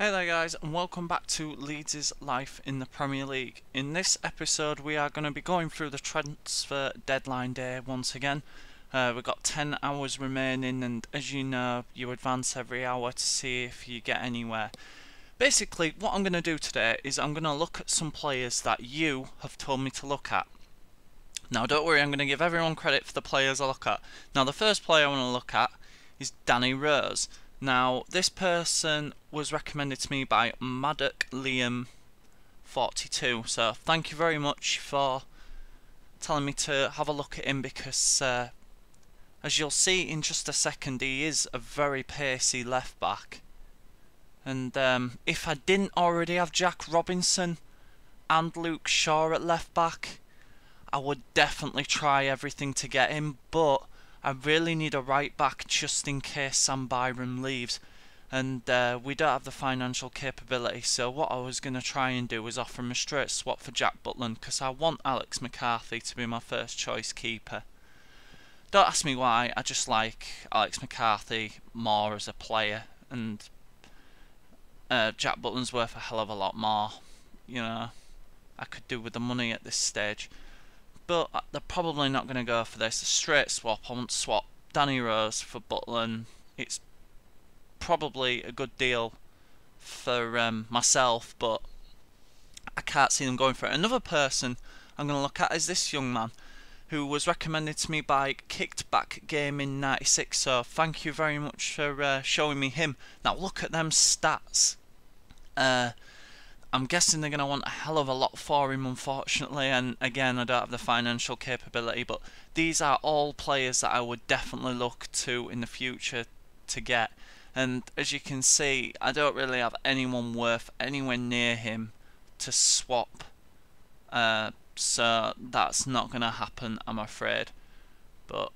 Hey there guys, and welcome back to Leeds' life in the Premier League. In this episode we are going to be going through the transfer deadline day once again. We've got 10 hours remaining, and as you know, you advance every hour to see if you get anywhere. Basically, what I'm going to do today is I'm going to look at some players that you have told me to look at. Now don't worry, I'm going to give everyone credit for the players I look at. Now the first player I want to look at is Danny Rose. Now this person was recommended to me by Maddock Liam 42, so thank you very much for telling me to have a look at him, because as you'll see in just a second, he is a very pacey left back. And if I didn't already have Jack Robinson and Luke Shaw at left back, I would definitely try everything to get him, but I really need a right back just in case Sam Byram leaves, and we don't have the financial capability. So what I was going to try and do was offer him a straight swap for Jack Butland, because I want Alex McCarthy to be my first choice keeper. Don't ask me why, I just like Alex McCarthy more as a player, and Jack Butland's worth a hell of a lot more. You know, I could do with the money at this stage. But they're probably not going to go for this. A straight swap. I want to swap Danny Rose for Butland. It's probably a good deal for myself, but I can't see them going for it. Another person I'm going to look at is this young man, who was recommended to me by Kicked Back Gaming 96. So thank you very much for showing me him. Now look at them stats. I'm guessing they're going to want a hell of a lot for him, unfortunately, and again, I don't have the financial capability, but these are all players that I would definitely look to in the future to get. And as you can see, I don't really have anyone worth anywhere near him to swap, so that's not going to happen, I'm afraid. But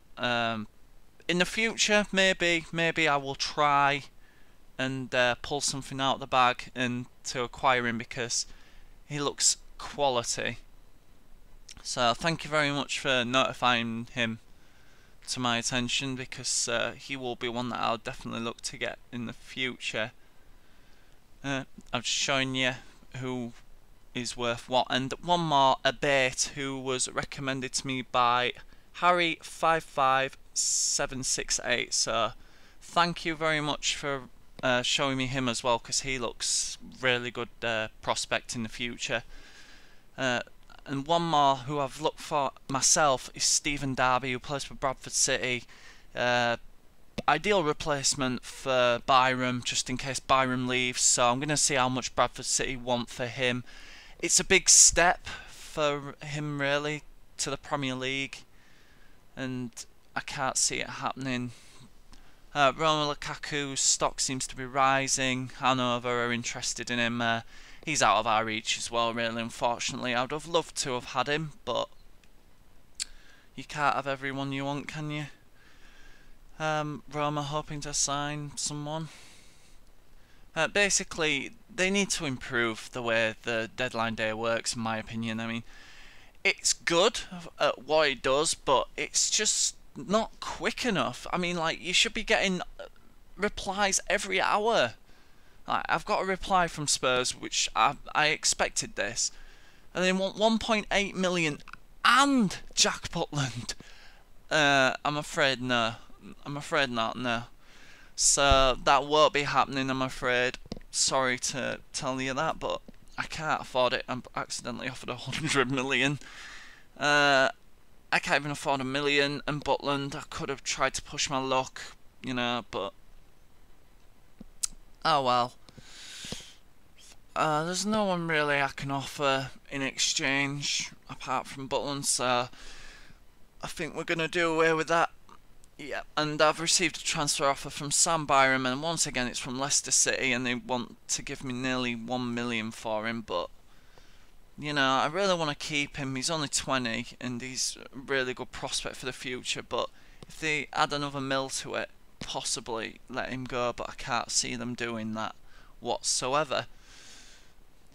in the future, maybe I will try and pull something out of the bag and to acquire him, because he looks quality. So thank you very much for notifying him to my attention, because he will be one that I'll definitely look to get in the future. I'm just showing you who is worth what. And one more, a bait, who was recommended to me by Harry55768. So thank you very much for showing me him as well, because he looks really good prospect in the future. And one more who I've looked for myself is Stephen Dobbie, who plays for Bradford City. Ideal replacement for Byram, just in case Byram leaves, so I'm going to see how much Bradford City want for him. It's a big step for him really to the Premier League, and I can't see it happening. Romelu Lukaku's stock seems to be rising. Hanover are interested in him. He's out of our reach as well, really, unfortunately. I would have loved to have had him, but you can't have everyone you want, can you? Roma hoping to sign someone. Basically, they need to improve the way the deadline day works, in my opinion. I mean, it's good at what it does, but it's just not quick enough. I mean, like, you should be getting replies every hour. Like, I've got a reply from Spurs, which I expected this, and they want 1.8 million and Jack Butland. I'm afraid no. I'm afraid not, no. So that won't be happening, I'm afraid. Sorry to tell you that, but I can't afford it. I'm accidentally offered 100 million. I can't even afford 1 million, and Butland, I could have tried to push my luck, you know, but oh well. There's no one really I can offer in exchange apart from Butland, so I think we're going to do away with that. Yeah, and I've received a transfer offer from Sam Byram, and once again it's from Leicester City, and they want to give me nearly 1 million for him, but you know, I really want to keep him. He's only 20 and he's a really good prospect for the future, but if they add another mil to it, possibly let him go, but I can't see them doing that whatsoever.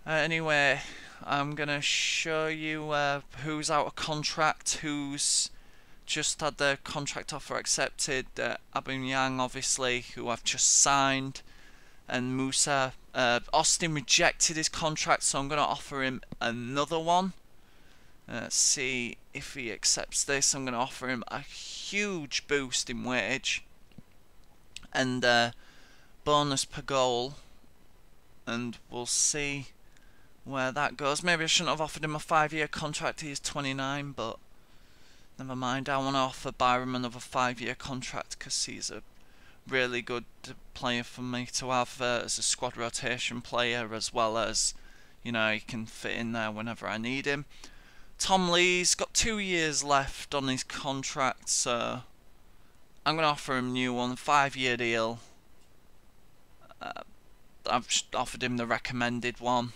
Anyway, I'm going to show you who's out of contract, who's just had their contract offer accepted. Aubameyang, obviously, who I've just signed. and Musa. Austin rejected his contract, so I'm going to offer him another one. See if he accepts this. I'm going to offer him a huge boost in wage and bonus per goal, and we'll see where that goes. Maybe I shouldn't have offered him a 5-year contract. He is 29, but never mind. I want to offer Byram another 5-year contract because he's a really good player for me to have as a squad rotation player, as well as, you know, he can fit in there whenever I need him. Tom Lee's got 2 years left on his contract, so I'm going to offer him a new one, 5-year deal. I've offered him the recommended one,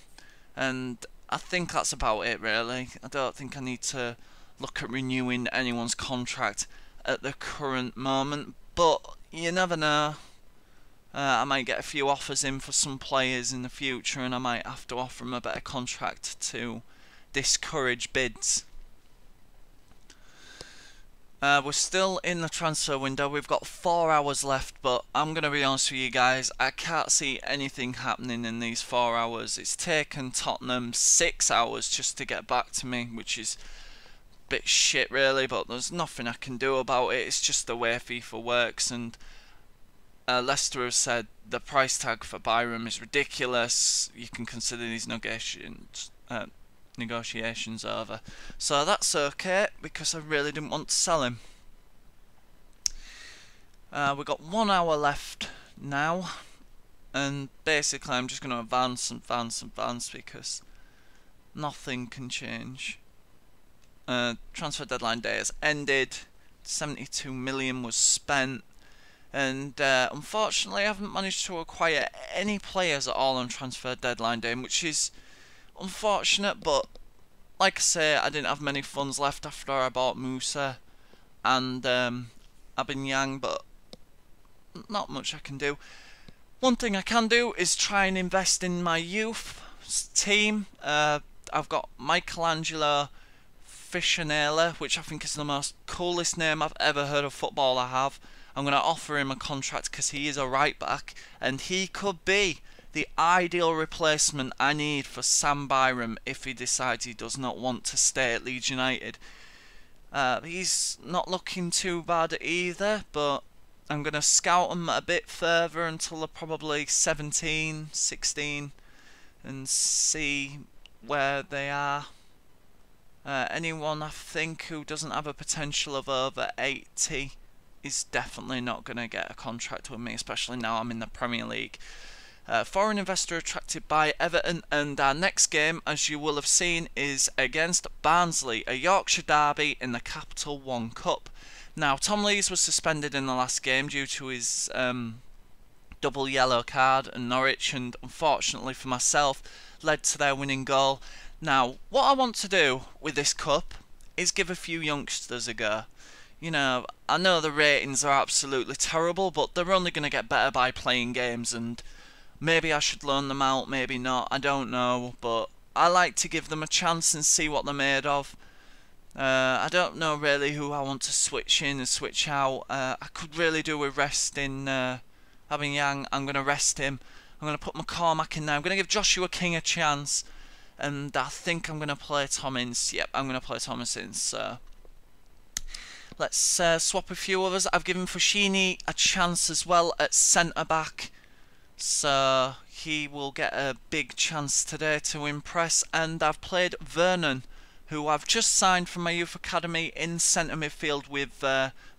and I think that's about it really. I don't think I need to look at renewing anyone's contract at the current moment, but you never know. I might get a few offers in for some players in the future, and I might have to offer them a better contract to discourage bids. We're still in the transfer window. We've got 4 hours left, but I'm going to be honest with you guys, I can't see anything happening in these 4 hours. It's taken Tottenham 6 hours just to get back to me, which is a bit shit really, but there's nothing I can do about it. It's just the way FIFA works, and Leicester has said the price tag for Byram is ridiculous. You can consider these negotiations over, so that's okay because I really didn't want to sell him. We've got 1 hour left now, and basically I'm just going to advance because nothing can change. Transfer deadline day has ended. 72 million was spent, and unfortunately I haven't managed to acquire any players at all on transfer deadline day, which is unfortunate, but like I say, I didn't have many funds left after I bought Musa and Aubameyang, but not much I can do. One thing I can do is try and invest in my youth team. I've got Michelangelo Fishanella, which I think is the most coolest name I've ever heard of footballer have. I'm going to offer him a contract because he is a right back, and he could be the ideal replacement I need for Sam Byram if he decides he does not want to stay at Leeds United. He's not looking too bad either, but I'm going to scout him a bit further until they're probably 17, 16 and see where they are. Anyone I think who doesn't have a potential of over 80 is definitely not going to get a contract with me, especially now I'm in the Premier League. Foreign investor attracted by Everton, and our next game, as you will have seen, is against Barnsley, a Yorkshire derby in the Capital One Cup. Now, Tom Lees was suspended in the last game due to his double yellow card at Norwich, and unfortunately for myself, led to their winning goal. Now, what I want to do with this cup is give a few youngsters a go. You know, I know the ratings are absolutely terrible, but they're only going to get better by playing games, and maybe I should loan them out, maybe not, I don't know, but I like to give them a chance and see what they're made of. I don't know really who I want to switch in and switch out. I could really do with resting Aubameyang. I'm going to rest him. I'm going to put McCormack in there. I'm going to give Joshua King a chance, and I think I'm going to play Tom Ince. Yep, I'm going to play Thomas Ince, so let's swap a few others. I've given Fushini a chance as well at centre-back, so he will get a big chance today to impress. And I've played Vernon, who I've just signed from my youth academy, in centre midfield with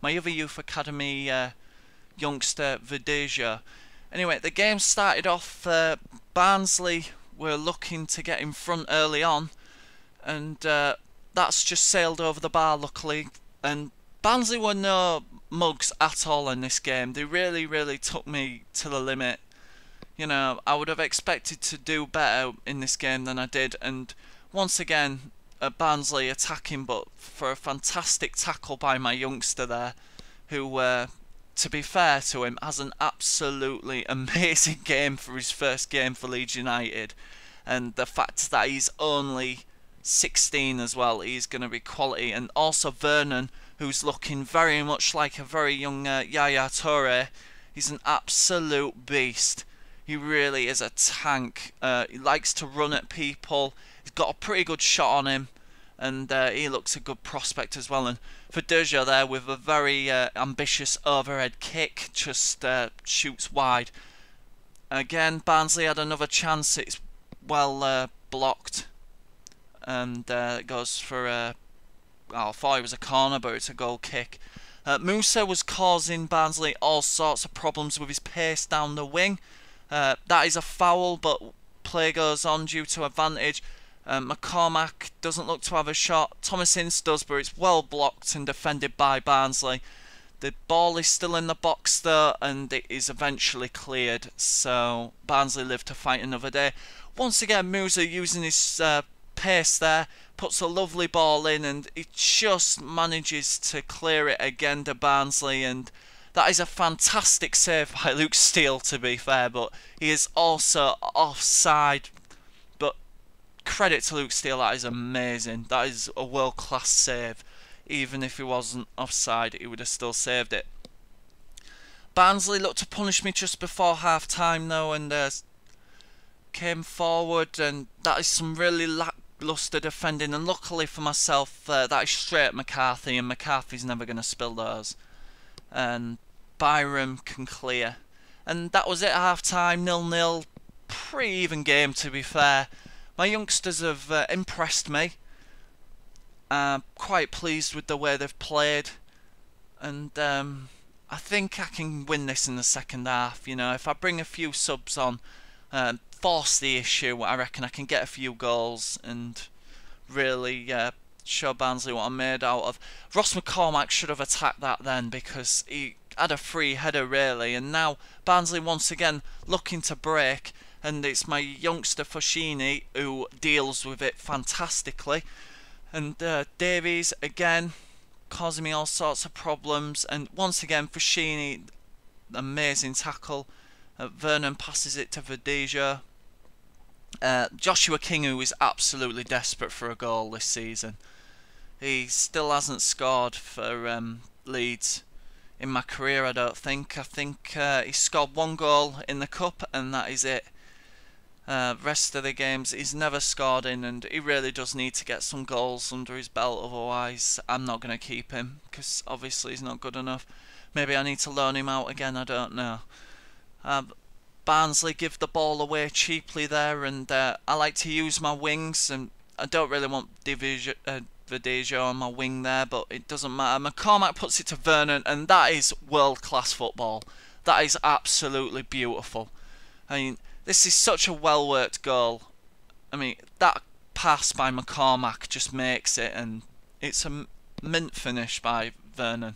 my other youth academy youngster Verdeja. Anyway, the game started off, Barnsley were looking to get in front early on, and that's just sailed over the bar luckily, and Barnsley were no mugs at all in this game. They really took me to the limit. You know, I would have expected to do better in this game than I did, and once again, Barnsley attacking, but for a fantastic tackle by my youngster there, who, to be fair to him, has an absolutely amazing game for his first game for Leeds United, and the fact that he's only 16 as well, he's going to be quality. And also Vernon, who's looking very much like a very young Yaya Toure, he's an absolute beast. He really is a tank. He likes to run at people. He's got a pretty good shot on him, and he looks a good prospect as well. And for Deja there with a very ambitious overhead kick, just shoots wide. Again, Barnsley had another chance. It's well blocked, and it goes for well, I thought it was a corner, but it's a goal kick. Musa was causing Barnsley all sorts of problems with his pace down the wing. That is a foul, but play goes on due to advantage. McCormack doesn't look to have a shot. Thomas Ince does, but it's well blocked and defended by Barnsley. The ball is still in the box though, and it is eventually cleared. So Barnsley live to fight another day. Once again, Musa using his pace there, puts a lovely ball in, and he just manages to clear it again to Barnsley. And that is a fantastic save by Luke Steele, to be fair, but he is also offside. But credit to Luke Steele, that is amazing. That is a world-class save. Even if he wasn't offside, he would have still saved it. Barnsley looked to punish me just before half-time though, and came forward, and that is some really lacklustre defending, and luckily for myself, that is straight at McCarthy, and McCarthy's never going to spill those. And Byram can clear. And that was it at half-time, 0-0. Pretty even game, to be fair. My youngsters have impressed me. I'm quite pleased with the way they've played. And I think I can win this in the second half. You know, if I bring a few subs on, force the issue, I reckon I can get a few goals and really show Barnsley what I'm made out of. Ross McCormack should have attacked that then, because he had a free header really, and now Barnsley once again looking to break, and it's my youngster Foschini who deals with it fantastically. And Davies again causing me all sorts of problems, and once again Foschini, amazing tackle. Vernon passes it to Verdeja. Joshua King, who is absolutely desperate for a goal this season. He still hasn't scored for Leeds in my career, I don't think. I think he scored one goal in the Cup, and that is it. Rest of the games he's never scored in, and he really does need to get some goals under his belt, otherwise I'm not going to keep him, because obviously he's not good enough. Maybe I need to loan him out again, I don't know. Barnsley give the ball away cheaply there, and I like to use my wings, and I don't really want Verdeja on my wing there, but it doesn't matter. McCormack puts it to Vernon, and that is world-class football. That is absolutely beautiful. I mean, this is such a well-worked goal. I mean, that pass by McCormack just makes it, and it's a mint finish by Vernon.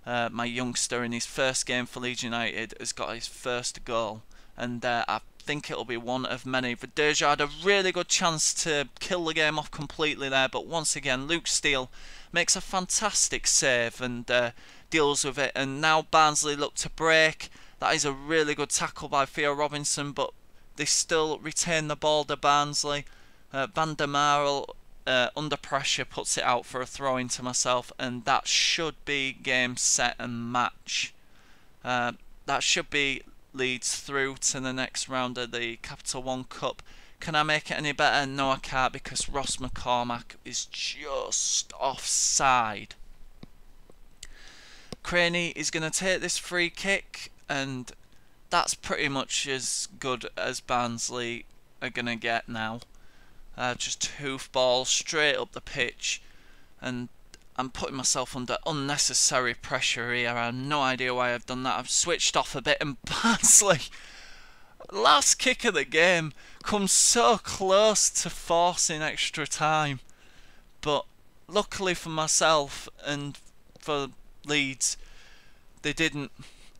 My youngster, in his first game for Leeds United, has got his first goal, and I think it'll be one of many. Verdeja had a really good chance to kill the game off completely there, but once again Luke Steele makes a fantastic save and deals with it. And now Barnsley look to break. That is a really good tackle by Theo Robinson, but they still retain the ball to Barnsley. Van der Marel, under pressure, puts it out for a throw into myself, and that should be game, set and match. That should be Leeds through to the next round of the Capital One Cup. Can I make it any better? No, I can't, because Ross McCormack is just offside. Craney is going to take this free kick, and that's pretty much as good as Barnsley are going to get now. Just hoofball straight up the pitch, and I'm putting myself under unnecessary pressure here. I have no idea why I've done that. I've switched off a bit, and Barnsley, last kick of the game, comes so close to forcing extra time, but luckily for myself and for Leeds, they didn't,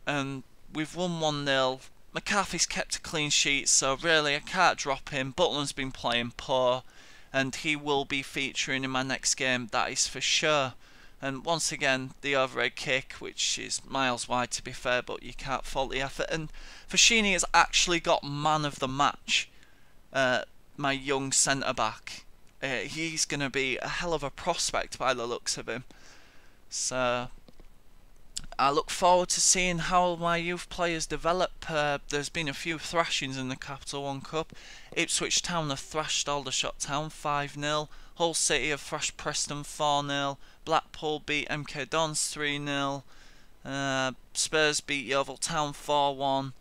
and we've won 1-0. McCarthy's kept a clean sheet, so really I can't drop him. Butland's been playing poor, and he will be featuring in my next game, that is for sure. And once again, the overhead kick, which is miles wide to be fair, but you can't fault the effort. And Foschini has actually got man of the match, my young centre-back. He's going to be a hell of a prospect by the looks of him. So I look forward to seeing how my youth players develop. There's been a few thrashings in the Capital One Cup. Ipswich Town have thrashed Aldershot Town 5-0. Hull City have thrashed Preston 4-0. Blackpool beat MK Dons 3-0. Spurs beat Yeovil Town 4-1.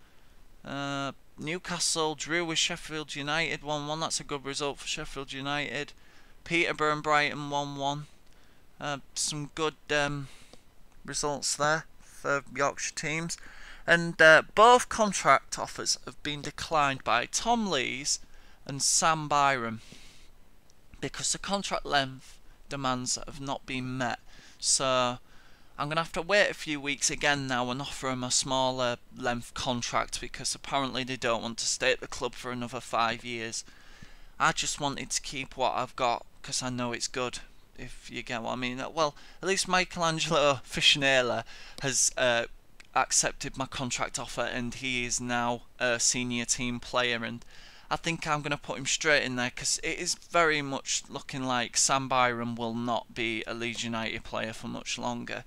Newcastle drew with Sheffield United 1-1. That's a good result for Sheffield United. Peterborough and Brighton 1-1. Some good results there for Yorkshire teams. And both contract offers have been declined by Tom Lees and Sam Byram because the contract length demands have not been met. So I'm going to have to wait a few weeks again now and offer him a smaller length contract because apparently they don't want to stay at the club for another 5 years. I just wanted to keep what I've got because I know it's good, if you get what I mean. Well, at least Michelangelo Fishnela has accepted my contract offer and he is now a senior team player, and I think I'm going to put him straight in there because it is very much looking like Sam Byram will not be a Leeds United player for much longer.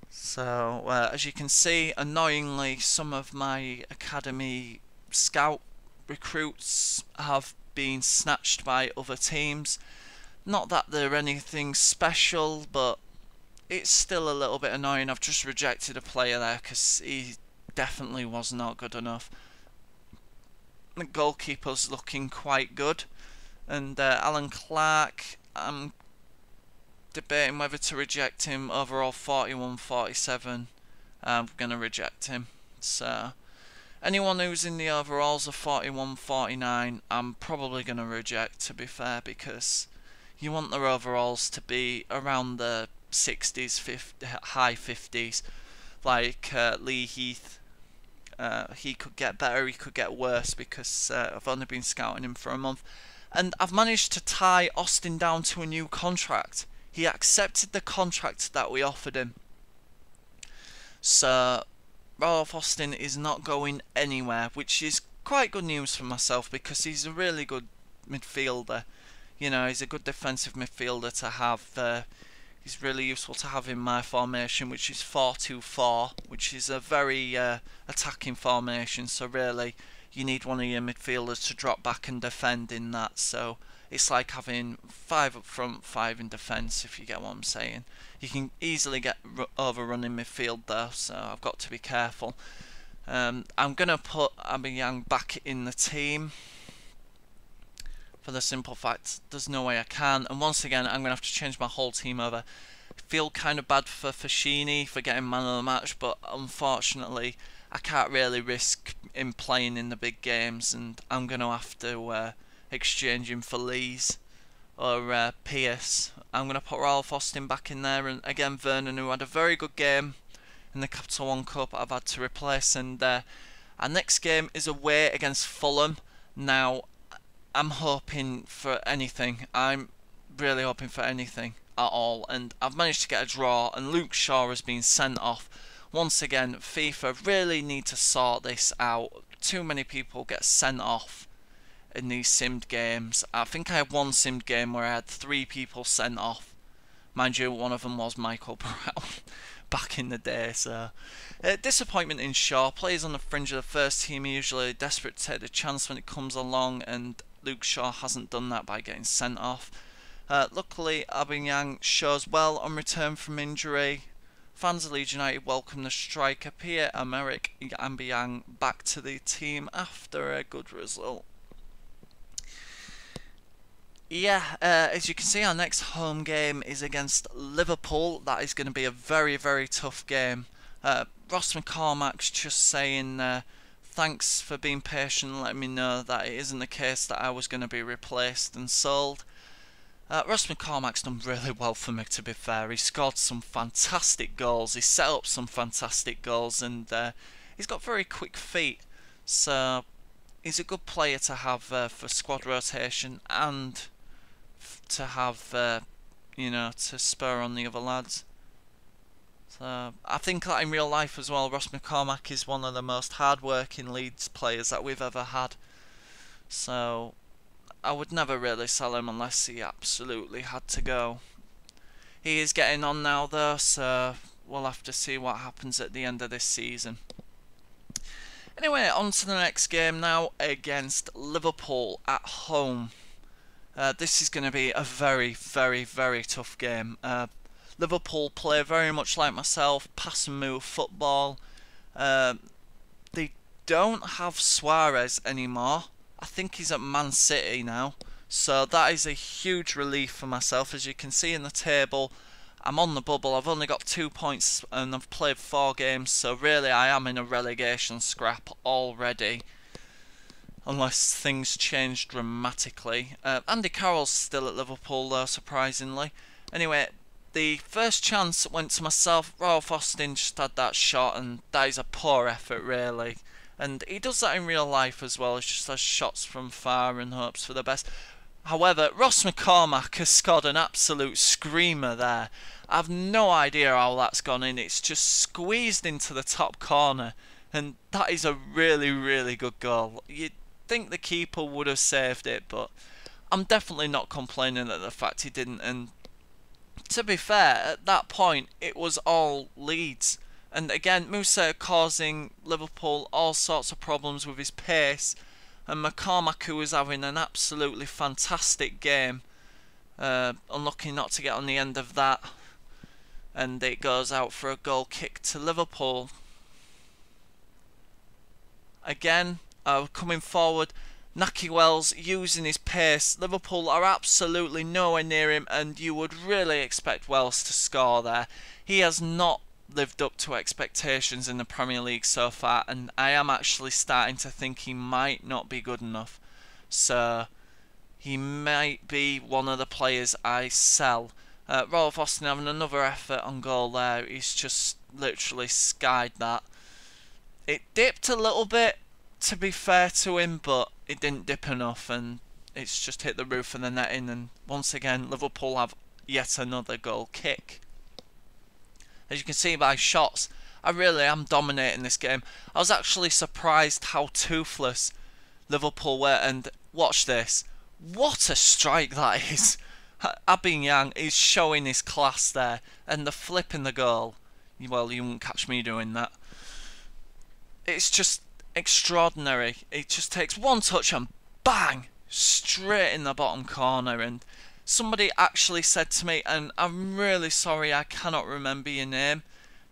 So, as you can see, annoyingly, some of my academy scout recruits have been snatched by other teams. Not that they're anything special, but it's still a little bit annoying. I've just rejected a player there because he definitely was not good enough. The goalkeeper's looking quite good. And Alan Clark, I'm debating whether to reject him. Overall 41-47. I'm going to reject him. So anyone who's in the overalls of 41-49, I'm probably going to reject, to be fair, because you want their overalls to be around the 60s, high 50s, like Lee Heath. He could get better, he could get worse, because I've only been scouting him for a month. And I've managed to tie Austin down to a new contract. He accepted the contract that we offered him. So Rolf Austin is not going anywhere, which is quite good news for myself because he's a really good midfielder. You know, he's a good defensive midfielder to have. He's really useful to have in my formation, which is 4-2-4, which is a very attacking formation. So really, you need one of your midfielders to drop back and defend in that. So it's like having 5 up front, 5 in defence, if you get what I'm saying. You can easily get overrun in midfield though, so I've got to be careful. I'm going to put Aubameyang back in the team for the simple fact there's no way I can. And once again, I'm going to have to change my whole team over. I feel kind of bad for Fashini for getting man of the match, but unfortunately I can't really risk him playing in the big games, and I'm going to have to exchange him for Lees or Pierce. I'm going to put Ralph Austin back in there, and again Vernon, who had a very good game in the Capital One Cup, I've had to replace. And our next game is away against Fulham. Now I'm hoping for anything. I'm really hoping for anything at all, and I've managed to get a draw, and Luke Shaw has been sent off. Once again, FIFA really need to sort this out. Too many people get sent off in these simmed games. I think I had one simmed game where I had 3 people sent off. Mind you, one of them was Michael Brown back in the day. So disappointment in Shaw. Players on the fringe of the first team are usually desperate to take the chance when it comes along, and Luke Shaw hasn't done that by getting sent off. Luckily, Aubameyang shows well on return from injury. Fans of Leeds United welcome the striker Pierre-Emerick Aubameyang back to the team after a good result. Yeah, as you can see, our next home game is against Liverpool. That is going to be a very, very tough game. Ross McCormack's just saying thanks for being patient and letting me know that it isn't the case that I was going to be replaced and sold. Ross McCormack's done really well for me, to be fair. He scored some fantastic goals, he set up some fantastic goals, and he's got very quick feet. So he's a good player to have for squad rotation and to have, you know, to spur on the other lads. So I think that in real life as well, Ross McCormack is one of the most hard-working Leeds players that we've ever had. So I would never really sell him unless he absolutely had to go. He is getting on now though, so we'll have to see what happens at the end of this season. Anyway, on to the next game now against Liverpool at home. This is going to be a very, very, very tough game. Liverpool play very much like myself, pass and move football. They don't have Suarez anymore. I think he's at Man City now. So that is a huge relief for myself. As you can see in the table, I'm on the bubble. I've only got 2 points and I've played 4 games. So really I am in a relegation scrap already. Unless things change dramatically. Andy Carroll's still at Liverpool though, surprisingly. Anyway, the first chance went to myself. Rolf Austin just had that shot, and that is a poor effort really. And he does that in real life as well. He just has shots from far and hopes for the best. However, Ross McCormack has scored an absolute screamer there. I have no idea how that's gone in. It's just squeezed into the top corner. And that is a really, really good goal. You'd think the keeper would have saved it, but I'm definitely not complaining at the fact he didn't. And to be fair, at that point, it was all Leeds. And again, Musa causing Liverpool all sorts of problems with his pace. And McCormack, who was having an absolutely fantastic game. Unlucky not to get on the end of that. And it goes out for a goal kick to Liverpool. Again, coming forward, Naki Wells using his pace. Liverpool are absolutely nowhere near him, and you would really expect Wells to score there. He has not lived up to expectations in the Premier League so far, and I am actually starting to think he might not be good enough. So he might be one of the players I sell. Rolf Austin having another effort on goal there. He's just literally skied that. It dipped a little bit, to be fair to him, but it didn't dip enough, and it's just hit the roof of the netting. And once again, Liverpool have yet another goal kick. As you can see by shots, I really am dominating this game. I was actually surprised how toothless Liverpool were, and watch this. What a strike that is. Aubameyang is showing his class there, and the flip in the goal. Well, you won't catch me doing that. It's just extraordinary. It just takes one touch and bang, straight in the bottom corner. And somebody actually said to me, and I'm really sorry I cannot remember your name,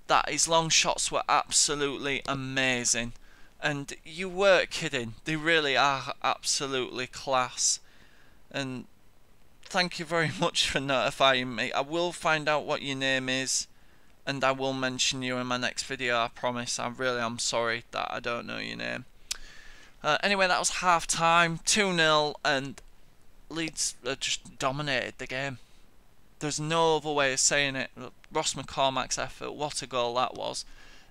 that his long shots were absolutely amazing. And you weren't kidding. They really are absolutely class. And thank you very much for notifying me. I will find out what your name is, and I will mention you in my next video, I promise. I really am sorry that I don't know your name. Anyway, that was half time, 2-0, and Leeds just dominated the game. There's no other way of saying it. Ross McCormack's effort, what a goal that was.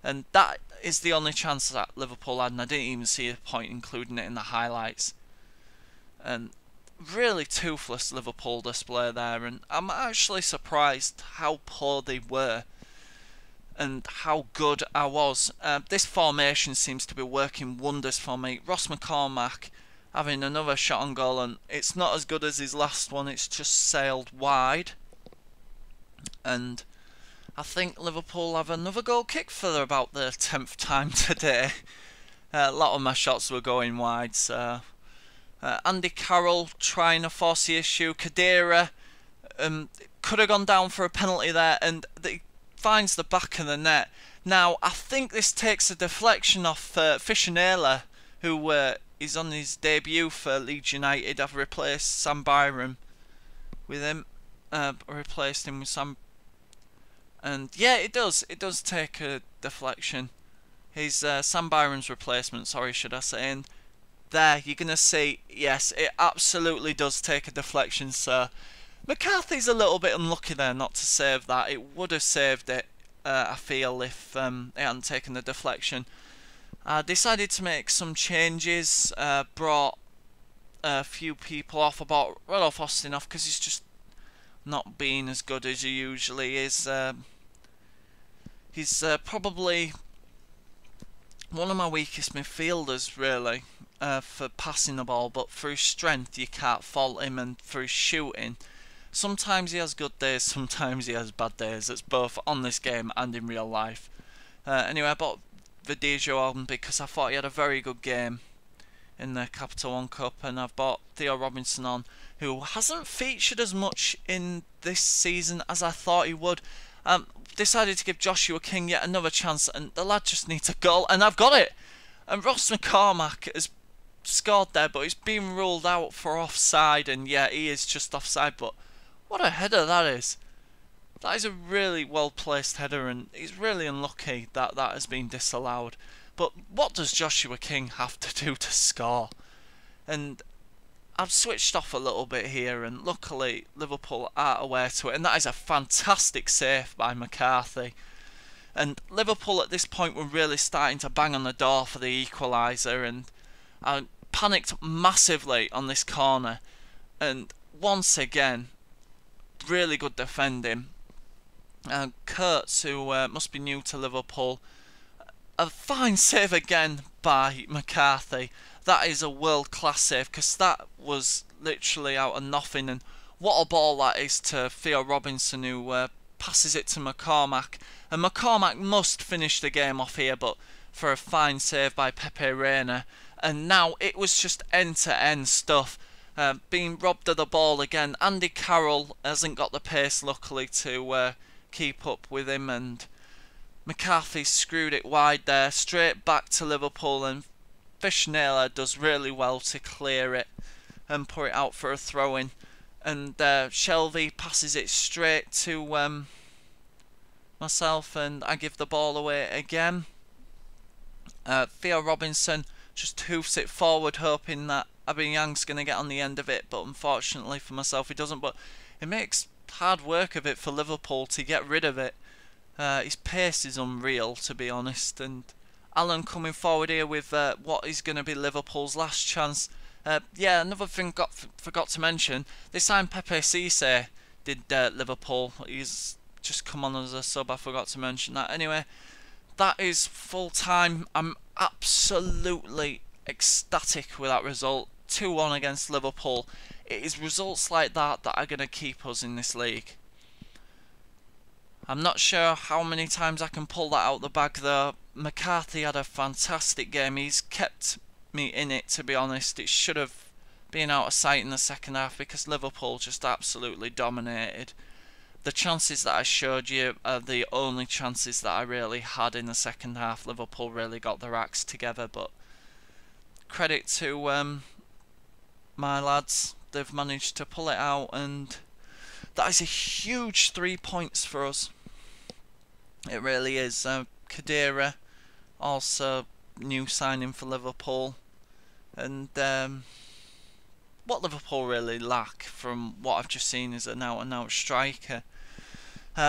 And that is the only chance that Liverpool had, and I didn't even see a point including it in the highlights. And really toothless Liverpool display there, and I'm actually surprised how poor they were and how good I was. This formation seems to be working wonders for me. Ross McCormack having another shot on goal, and it's not as good as his last one. It's just sailed wide. And I think Liverpool have another goal kick for about the 10th time today. A lot of my shots were going wide, so Andy Carroll trying to force the issue. Kadira could have gone down for a penalty there, and he finds the back of the net. Now, I think this takes a deflection off Fischer, who is on his debut for Leeds United. I've replaced Sam Byram with him. Replaced him with Sam. And yeah, it does take a deflection. He's Sam Byram's replacement, sorry, should I say. And there, you're going to see, yes, it absolutely does take a deflection, so McCarthy's a little bit unlucky there not to save that. It would have saved it, I feel, if it hadn't taken the deflection. I decided to make some changes, brought a few people off. I brought Rolf Austin off because he's just not being as good as he usually is. He's probably one of my weakest midfielders, really, for passing the ball, but for his strength you can't fault him, and for his shooting Sometimes he has good days, sometimes he has bad days. It's both on this game and in real life. Anyway, I bought Verdejo on because I thought he had a very good game in the Capital One Cup, and I've bought Theo Robinson on, who hasn't featured as much in this season as I thought he would. Decided to give Joshua King yet another chance, and the lad just needs a goal, and I've got it. And Ross McCormack has scored there, but he's been ruled out for offside, and yeah, he is just offside, but what a header that is. That is a really well placed header, and he's really unlucky that that has been disallowed. But what does Joshua King have to do to score? And I've switched off a little bit here, and luckily Liverpool are aware to it, and that is a fantastic save by McCarthy. And Liverpool at this point were really starting to bang on the door for the equaliser, and I panicked massively on this corner. And once again, really good defending. Kurtz, who must be new to Liverpool, a fine save again by McCarthy. That is a world-class save, because that was literally out of nothing, and what a ball that is to Theo Robinson, who passes it to McCormack, and McCormack must finish the game off here, but for a fine save by Pepe Reina. And now it was just end-to-end stuff, being robbed of the ball again. Andy Carroll hasn't got the pace, luckily, to keep up with him, and McCarthy screwed it wide there, straight back to Liverpool, and Fishnailer does really well to clear it and put it out for a throw-in. And Shelvey passes it straight to myself, and I give the ball away again. Theo Robinson just hoofs it forward, hoping that Aubameyang's going to get on the end of it, but unfortunately for myself he doesn't. But it makes hard work of it for Liverpool to get rid of it. His pace is unreal, to be honest, and Allen coming forward here with what is going to be Liverpool's last chance. Yeah, another thing forgot to mention, this time Pepe Cisse did Liverpool. He's just come on as a sub, I forgot to mention that. Anyway, that is full time. I'm absolutely ecstatic with that result. 2-1 against Liverpool. It is results like that that are going to keep us in this league. I'm not sure how many times I can pull that out the bag though. McCarthy had a fantastic game. He's kept me in it, to be honest. It should have been out of sight in the second half because Liverpool just absolutely dominated. The chances that I showed you are the only chances that I really had in the second half. Liverpool really got their acts together, but credit to my lads. They've managed to pull it out, and that is a huge 3 points for us. It really is. Khedira, also new signing for Liverpool, and what Liverpool really lack from what I've just seen is an out-and-out striker.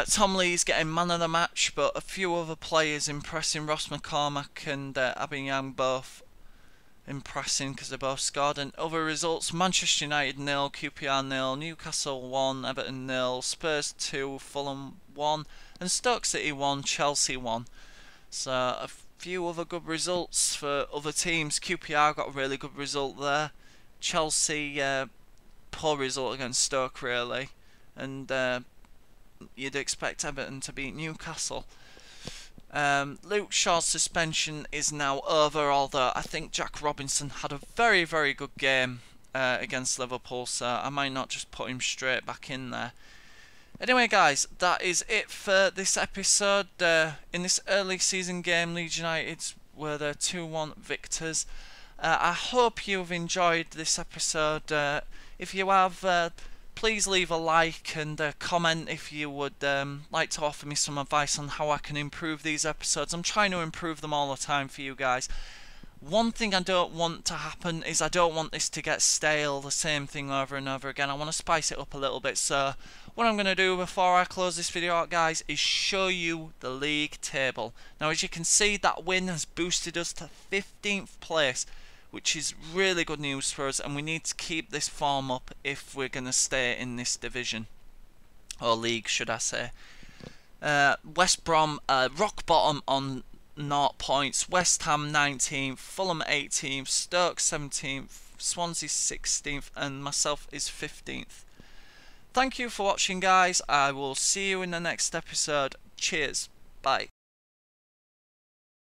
Tom Lee's getting man of the match, but a few other players impressing. Ross McCormack and Aubameyang both impressing because they both scored. And other results: Manchester United 0, QPR 0, Newcastle 1, Everton 0, Spurs 2, Fulham 1, and Stoke City 1, Chelsea 1. So a few other good results for other teams. QPR got a really good result there. Chelsea, poor result against Stoke really, and you'd expect Everton to beat Newcastle. Luke Shaw's suspension is over, although I think Jack Robinson had a very, very good game against Liverpool, so I might not just put him straight back in there. Anyway guys, that is it for this episode. In this early season game, Leeds United were the 2-1 victors. I hope you've enjoyed this episode. If you have, please leave a like and a comment if you would like to offer me some advice on how I can improve these episodes. I'm trying to improve them all the time for you guys. One thing I don't want to happen is I don't want this to get stale, the same thing over and over again. I want to spice it up a little bit. So what I'm going to do before I close this video out, guys, is show you the league table. Now, as you can see, that win has boosted us to 15th place, which is really good news for us, and we need to keep this form up if we're going to stay in this division, or league should I say. West Brom rock bottom on 0 points, West Ham 19th, Fulham 18th, Stoke 17th, Swansea 16th, and myself is 15th. Thank you for watching, guys. I will see you in the next episode. Cheers. Bye.